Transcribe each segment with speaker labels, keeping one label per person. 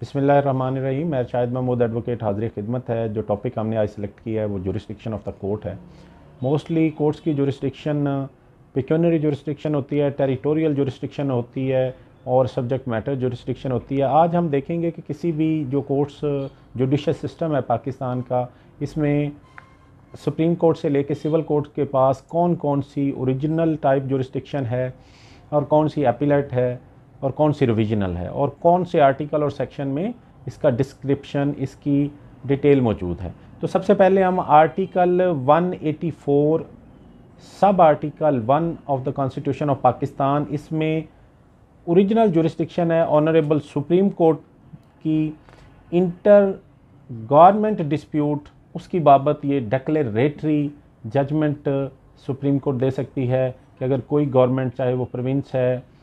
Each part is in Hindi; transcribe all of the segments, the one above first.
Speaker 1: बिस्मिल्लाहिर्रहमानिर्रहीम। मैं शाहिद महमूद एडवोकेट हाज़िर खिदमत है। जो टॉपिक हमने आज सेलेक्ट किया है वो जुरिस्डिक्शन ऑफ द कोर्ट है। मोस्टली कोर्ट्स की जुरिस्डिक्शन पेक्यूनियरी जुरिस्डिक्शन होती है, टेरिटोरियल जुरिस्डिक्शन होती है और सब्जेक्ट मैटर जुरिस्डिक्शन होती है। आज हम देखेंगे कि किसी भी जो कोर्ट्स जुडिशल सिस्टम है पाकिस्तान का, इसमें सुप्रीम कोर्ट से लेके सिविल कोर्ट के पास कौन कौन सी ओरिजिनल टाइप जुरिस्डिक्शन है और कौन सी अपीलेट है और कौन सी रिविजनल है और कौन से आर्टिकल और सेक्शन में इसका डिस्क्रिप्शन, इसकी डिटेल मौजूद है। तो सबसे पहले हम article 184 sub article 1 of the constitution of Pakistan, इसमें ओरिजिनल जुरिस्डिक्शन है ऑनरेबल सुप्रीम कोर्ट की इंटर गवर्नमेंट डिस्प्यूट, उसकी बाबत ये डिक्लेरेटरी जजमेंट सुप्रीम कोर्ट दे सकती है कि अगर कोई गवर्नमेंट, चाहे वो प्रोविंस है,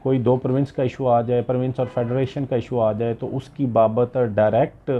Speaker 1: कोई दो प्रोविंस का इशू आ जाए, प्रोविंस और फेडरेशन का इशू आ जाए, तो उसकी बाबत डायरेक्ट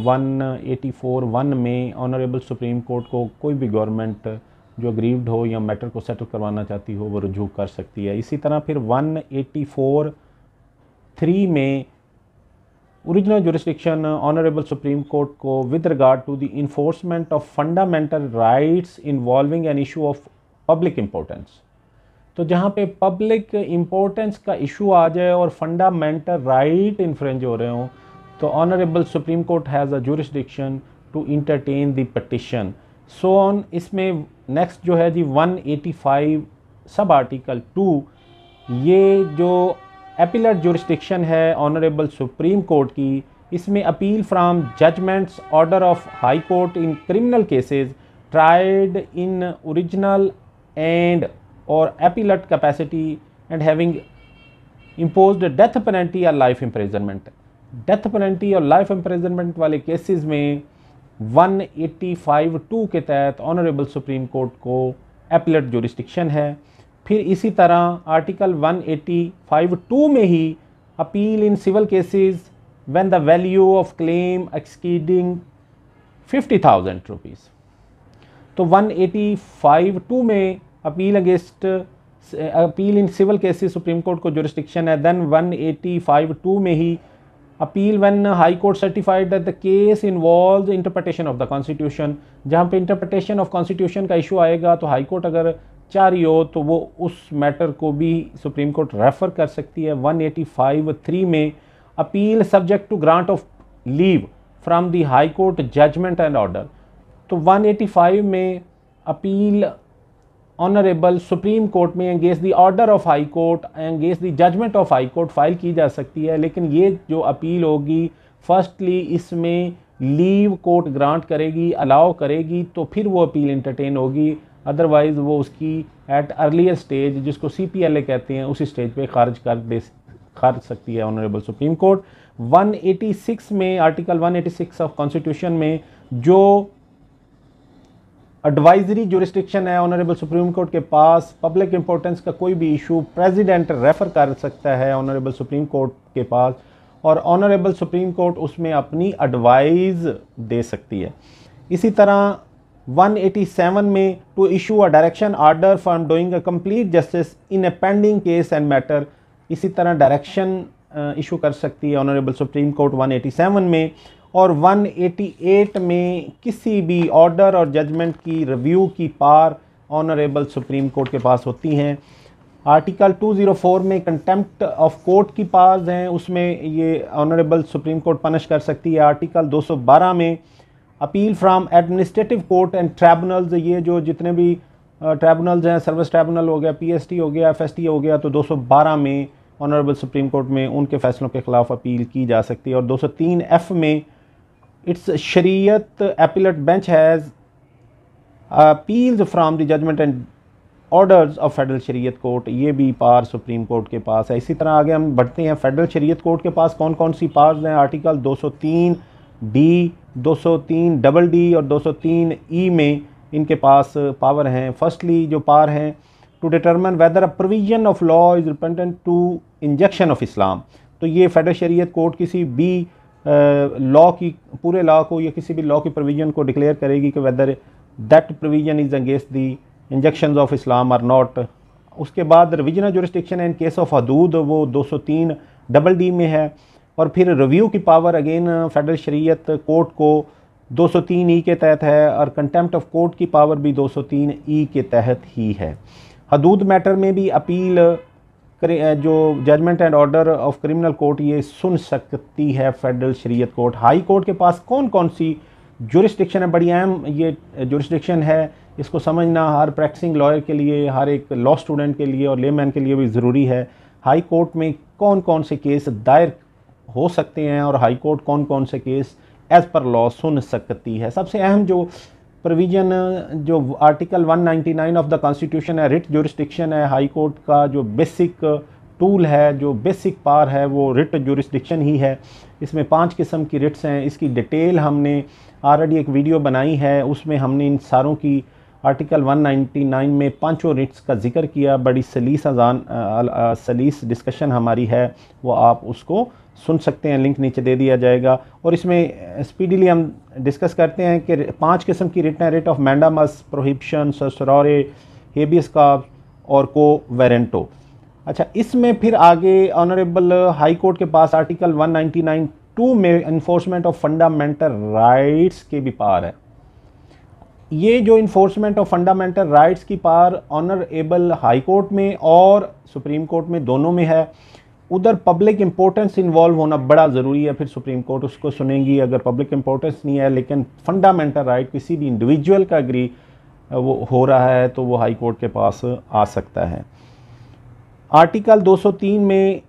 Speaker 1: 184(1) में ऑनरेबल सुप्रीम कोर्ट को कोई भी गवर्नमेंट जो अग्रीव्ड हो या मैटर को सेटल करवाना चाहती हो वो रुजू कर सकती है। इसी तरह फिर 184(3) में original jurisdiction honourable supreme court को with regard to the enforcement of fundamental rights involving an issue of public importance. तो जहाँ पे पब्लिक इम्पोर्टेंस का इशू आ जाए और फंडामेंटल राइट इन्फ्रिंज हो रहे हों, तो honourable supreme court has a jurisdiction to entertain the petition so on. इसमें नेक्स्ट जो है जी 185 सब आर्टिकल 2, ये जो अपीलेट जुरिस्डिक्शन है ऑनरेबल सुप्रीम कोर्ट की, इसमें appeal from judgments order of high court in criminal cases tried in original and और appellate capacity and having imposed death penalty or life imprisonment। Death penalty और लाइफ imprisonment वाले केसेस में 185(2) के तहत ऑनरेबल सुप्रीम कोर्ट को appellate जुरिस्डिक्शन है। फिर इसी तरह आर्टिकल 185(2) में ही appeal in civil cases when the value of claim exceeding 50,000 rupees. तो 185(2) में appeal against appeal in civil cases supreme court को जुरिस्डिक्शन है। देन 185(2) में ही appeal when high court certified that the case involves interpretation of the constitution. जहाँ पे इंटरप्रिटेशन ऑफ कॉन्स्टिट्यूशन का इशू आएगा तो हाई कोर्ट अगर चाह रही हो तो वो उस मैटर को भी सुप्रीम कोर्ट रेफर कर सकती है। 185(3) में appeal subject to grant of leave from the high court judgment and order. तो 185 में अपील ऑनरेबल सुप्रीम कोर्ट में against the order of high court, against the judgment of high court file की जा सकती है। लेकिन ये जो अपील होगी, फर्स्टली इसमें लीव कोर्ट ग्रांट करेगी, अलाउ करेगी, तो फिर वो अपील इंटरटेन होगी। अदरवाइज़ वो उसकी एट अर्लियर स्टेज, जिसको CPLA कहते हैं, उसी स्टेज पे खारिज कर सकती है ऑनरेबल सुप्रीम कोर्ट। 186 में आर्टिकल 186 ऑफ कॉन्स्टिट्यूशन में जो एडवाइजरी जुरिस्डिक्शन है ऑनरेबल सुप्रीम कोर्ट के पास, पब्लिक इंपॉर्टेंस का कोई भी इशू प्रेसिडेंट रेफर कर सकता है ऑनरेबल सुप्रीम कोर्ट के पास और ऑनरेबल सुप्रीम कोर्ट उसमें अपनी एडवाइस दे सकती है। इसी तरह 187 में to issue a direction order from doing a complete justice in a pending case and matter. इसी तरह डायरेक्शन इशू कर सकती है ऑनरेबल सुप्रीम कोर्ट 187 में। और 188 में किसी भी ऑर्डर और जजमेंट की रिव्यू की पार ऑनरेबल सुप्रीम कोर्ट के पास होती हैं। आर्टिकल 204 में कंटेम्प्ट ऑफ कोर्ट की पार्स हैं, उसमें ये ऑनरेबल सुप्रीम कोर्ट पनिश कर सकती है। आर्टिकल 212 में appeal from administrative court and tribunals, ये जो जितने भी ट्राइब्यूनल्स हैं, सर्विस ट्राइब्यूनल हो गया, PST हो गया, FST हो गया, तो 212 में ऑनरेबल सुप्रीम कोर्ट में उनके फैसलों के खिलाफ अपील की जा सकती है। और 203F में it's Shariat appellate bench has appeals from the judgment and orders of federal Shariat court, ये भी पार सुप्रीम कोर्ट के पास है। इसी तरह आगे हम बढ़ते हैं, फेडरल शरीयत कोर्ट के पास कौन कौन सी पार्स हैं। आर्टिकल 203D, 203DD और 203E में इनके पास पावर हैं। फर्स्टली जो पावर हैं to determine whether a provision of law is repugnant to injunction of Islam. तो ये फेडरल शरीयत कोर्ट किसी भी लॉ की, पूरे लॉ को या किसी भी लॉ की प्रोविजन को डिक्लेयर करेगी कि whether that provision is against the injunctions of Islam or not. उसके बाद revisional jurisdiction in case of हदूद, वो 203 डबल डी में है। और फिर रिव्यू की power again federal Shariat court को 203 ई के तहत है, और कंटेम्प्ट ऑफ कोर्ट की पावर भी 203 ई के तहत ही है। हदूद मैटर में भी अपील जो judgment and order of criminal court ये सुन सकती है federal Shariat court. High court के पास कौन कौन सी जुरिस्डिक्शन है, बड़ी अहम ये जुरिस्डिक्शन है, इसको समझना हर प्रैक्टिसिंग लॉयर के लिए, हर एक लॉ स्टूडेंट के लिए और लेमैन के लिए भी ज़रूरी है। हाई कोर्ट में कौन कौन से केस दायर हो सकते हैं और हाई कोर्ट कौन कौन से केस एज़ पर लॉ सुन सकती है। सबसे अहम जो प्रोविज़न जो आर्टिकल 199 ऑफ द कॉन्स्टिट्यूशन है, रिट जुरिस्डिक्शन है। हाई कोर्ट का जो बेसिक टूल है, जो बेसिक पावर है, वो रिट जुरिस्डिक्शन ही है। इसमें 5 किस्म की रिट्स हैं, इसकी डिटेल हमने ऑलरेडी एक वीडियो बनाई है, उसमें हमने इन सारों की आर्टिकल 199 में 5 रिट्स का जिक्र किया। बड़ी सलीस डिस्कशन हमारी है, वो आप उसको सुन सकते हैं, लिंक नीचे दे दिया जाएगा। और इसमें स्पीडीली हम डिस्कस करते हैं कि 5 किस्म की रिट हैं, writ of mandamus, prohibition, certiorari, habeas corpus और को वेरेंटो। अच्छा, इसमें फिर आगे ऑनरेबल हाई कोर्ट के पास आर्टिकल 199(2) में इन्फोर्समेंट ऑफ फंडामेंटल राइट्स के भी पावर है। ये जो इन्फोर्समेंट ऑफ फंडामेंटल राइट्स की पावर ऑनरेबल हाई कोर्ट में और सुप्रीम कोर्ट में दोनों में है। उधर पब्लिक इंपॉर्टेंस इन्वॉल्व होना बड़ा ज़रूरी है, फिर सुप्रीम कोर्ट उसको सुनेगी। अगर पब्लिक इंपॉर्टेंस नहीं है लेकिन फंडामेंटल राइट किसी भी इंडिविजुअल का एग्री वो हो रहा है तो वो हाई कोर्ट के पास आ सकता है। आर्टिकल 203 में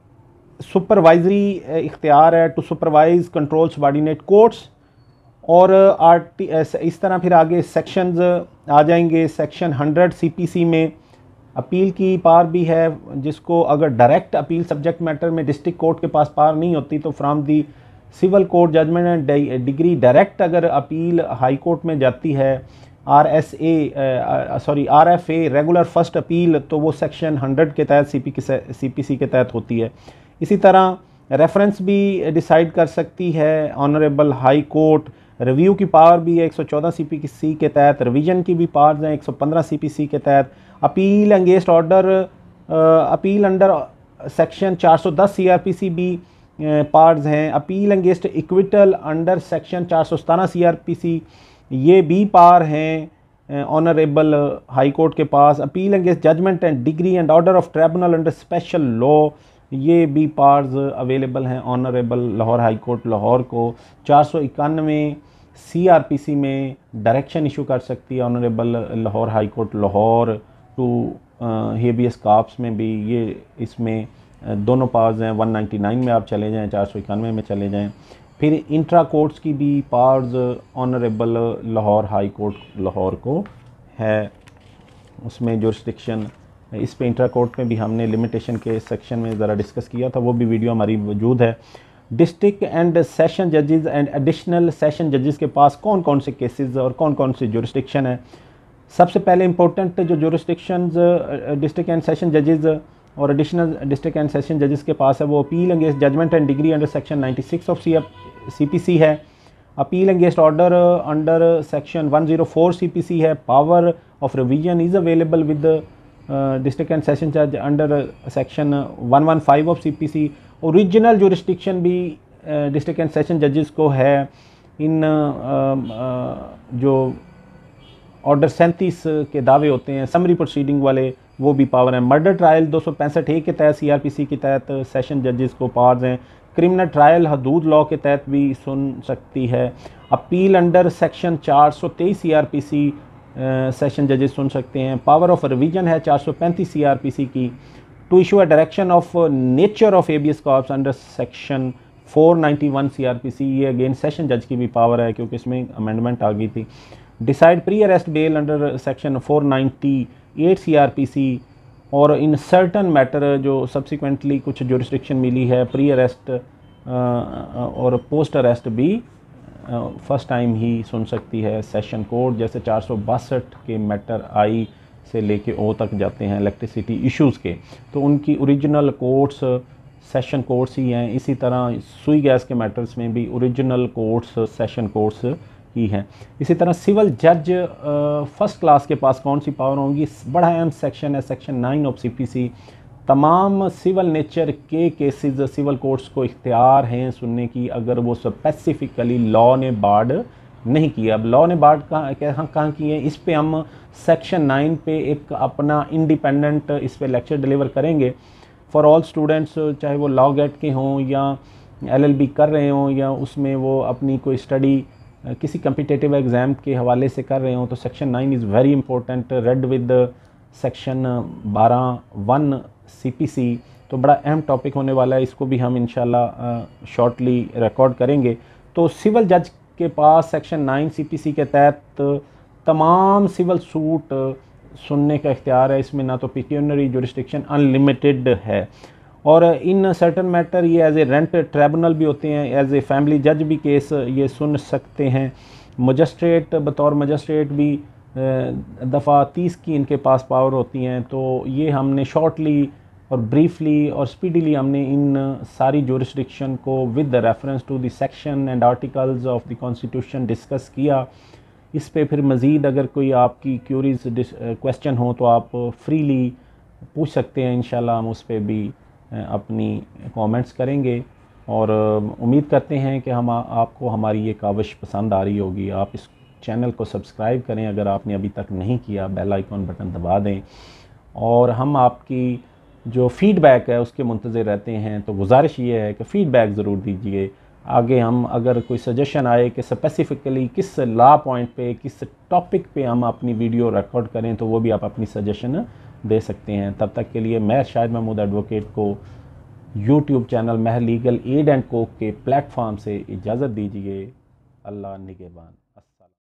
Speaker 1: सुपरवाइजरी इख्तियार है to supervise control subordinate courts. और इस तरह फिर आगे सेक्शंस आ जाएंगे। सेक्शन 100 सीपीसी में अपील की पावर भी है, जिसको अगर डायरेक्ट अपील सब्जेक्ट मैटर में डिस्ट्रिक्ट कोर्ट के पास पावर नहीं होती तो from the civil court judgment and decree direct अगर अपील हाई कोर्ट में जाती है, RFA रेगुलर फर्स्ट अपील, तो वो सेक्शन 100 के तहत CPC के तहत होती है। इसी तरह रेफरेंस भी डिसाइड कर सकती है ऑनरेबल हाई कोर्ट। रिव्यू की पावर भी है 114 CPC के तहत, रिवीजन की भी पावर्स हैं 115 CPC के तहत। Appeal against order appeal under section 410 CRPC भी पावर्स हैं। Appeal against acquittal under section 417 CRPC ये भी पावर हैं ऑनरेबल हाई कोर्ट के पास। Appeal against judgment and decree and order of tribunal under special law ये भी पावर्स अवेलेबल हैं honourable Lahore high court Lahore को। 491 CRPC में डायरेक्शन इशू कर सकती है honourable Lahore high court Lahore to habeas corpus में भी ये इसमें दोनों पावर्स हैं। 199 में आप चले जाएं, 491 में चले जाएं। फिर इंट्रा कोर्ट्स की भी powers honourable Lahore high court Lahore को है, उसमें जुरिस्डिक्शन इस पे इंट्रा कोर्ट में भी हमने लिमिटेशन के सेक्शन में ज़रा डिस्कस किया था, वो भी वीडियो हमारी मौजूद है। डिस्ट्रिक्ट एंड सेशन जजेस एंड एडिशनल सेशन जजेस के पास कौन कौन से केसेस और कौन कौन सी जुरिस्डिक्शन है। सबसे पहले इंपॉर्टेंट जो जुरिस्डिक्शंस डिस्ट्रिक्ट एंड सेशन जजेस और एडिशनल डिस्ट्रिक्ट एंड सेशन जजेस के पास है वो appeal against judgment and decree under section 96 of CPC है। Appeal against order under section 104 CPC है। Power of revision is available with district and session जज under section 115 of CPC। Original jurisdiction भी डिस्ट्रिक्ट एंड सेशन जजेस को है। इन जो ऑर्डर 37 के दावे होते हैं समरी प्रोसीडिंग वाले वो भी पावर हैं। मर्डर ट्रायल 265 के तहत CRPC के तहत सेशन जजेस को पावर्स हैं। क्रिमिनल ट्रायल हदूद लॉ के तहत भी सुन सकती है। Appeal under section 423 CRPC session जजेस सुन सकते हैं। पावर ऑफ रिवीजन है 435 CRPC की। To issue a direction of nature of habeas corpus under section 491 CRPC ये अगेन सेशन जज की भी पावर है क्योंकि इसमें अमेंडमेंट आ गई थी। Decide pre arrest bell under section 498 CRPC और इन सर्टन मैटर जो सब्सिक्वेंटली कुछ जुरिस्डिक्शन मिली है प्री अरेस्ट और पोस्ट अरेस्ट भी फर्स्ट टाइम ही सुन सकती है सेशन कोर्ट। जैसे 462 के मैटर आई से लेके ओ तक जाते हैं इलेक्ट्रिसिटी इश्यूज़ के, तो उनकी ओरिजिनल कोर्ट्स सेशन कोर्ट्स ही हैं। इसी तरह सुई गैस के मैटर्स में भी ओरिजिनल कोर्ट्स सेशन कोर्ट्स ही हैं। इसी तरह सिविल जज फर्स्ट क्लास के पास कौन सी पावर होंगी, बड़ा अहम सेक्शन है सेक्शन 9 ऑफ CPC। तमाम सिविल नेचर के केसेस सिविल कोर्ट्स को इख्तियार हैं सुनने की, अगर वो स्पेसिफिकली लॉ ने बार्ड नहीं किया। अब लॉ ने बार्ड कहाँ किए, इस पे हम सेक्शन 9 पे एक अपना इंडिपेंडेंट इस पे लेक्चर डिलीवर करेंगे फॉर ऑल स्टूडेंट्स, चाहे वो लॉ गेट के हों या LLB कर रहे हों या उसमें वो अपनी कोई स्टडी किसी कम्पिटिटिव एग्ज़ाम के हवाले से कर रहे हों। तो section 9 is very important, read with section 12(1) CPC। तो बड़ा अहम टॉपिक होने वाला है, इसको भी हम इंशाल्लाह शॉर्टली रिकॉर्ड करेंगे। तो सिविल जज के पास सेक्शन 9 CPC के तहत तमाम सिविल सूट सुनने का इख्तियार है। इसमें ना तो पिक्यूनरी जुरिस्डिक्शन अनलिमिटेड है, और इन सर्टन मैटर ये एज ए रेंट ट्रिब्यूनल भी होते हैं, एज ए फैमिली जज भी केस ये सुन सकते हैं। मजिस्ट्रेट बतौर मजिस्ट्रेट भी दफ़ा 30 की इनके पास पावर होती हैं। तो ये हमने शॉर्टली और ब्रीफली और स्पीडीली हमने इन सारी जुरिस्डिक्शन को with the reference to the section and articles of the constitution discuss किया। इस पे फिर मज़ीद अगर कोई आपकी क्यूरीज क्वेश्चन हो तो आप फ्रीली पूछ सकते हैं, इंशाल्लाह हम उस पर भी अपनी कमेंट्स करेंगे। और उम्मीद करते हैं कि हम आपको हमारी ये काविश पसंद आ रही होगी। आप इस चैनल को सब्सक्राइब करें अगर आपने अभी तक नहीं किया, बेल आइकॉन बटन दबा दें, और हम आपकी जो फ़ीडबैक है उसके मुंतज़िर रहते हैं। तो गुजारिश ये है कि फ़ीडबैक ज़रूर दीजिए। आगे हम अगर कोई सजेशन आए कि स्पेसिफ़िकली किस लॉ पॉइंट पे, किस टॉपिक पे हम अपनी वीडियो रिकॉर्ड करें, तो वो भी आप अपनी सजेशन दे सकते हैं। तब तक के लिए मैं शाहिद महमूद एडवोकेट को YouTube channel Mahar legal aid and को के प्लेटफॉर्म से इजाज़त दीजिए। अल्लाह निगहबान।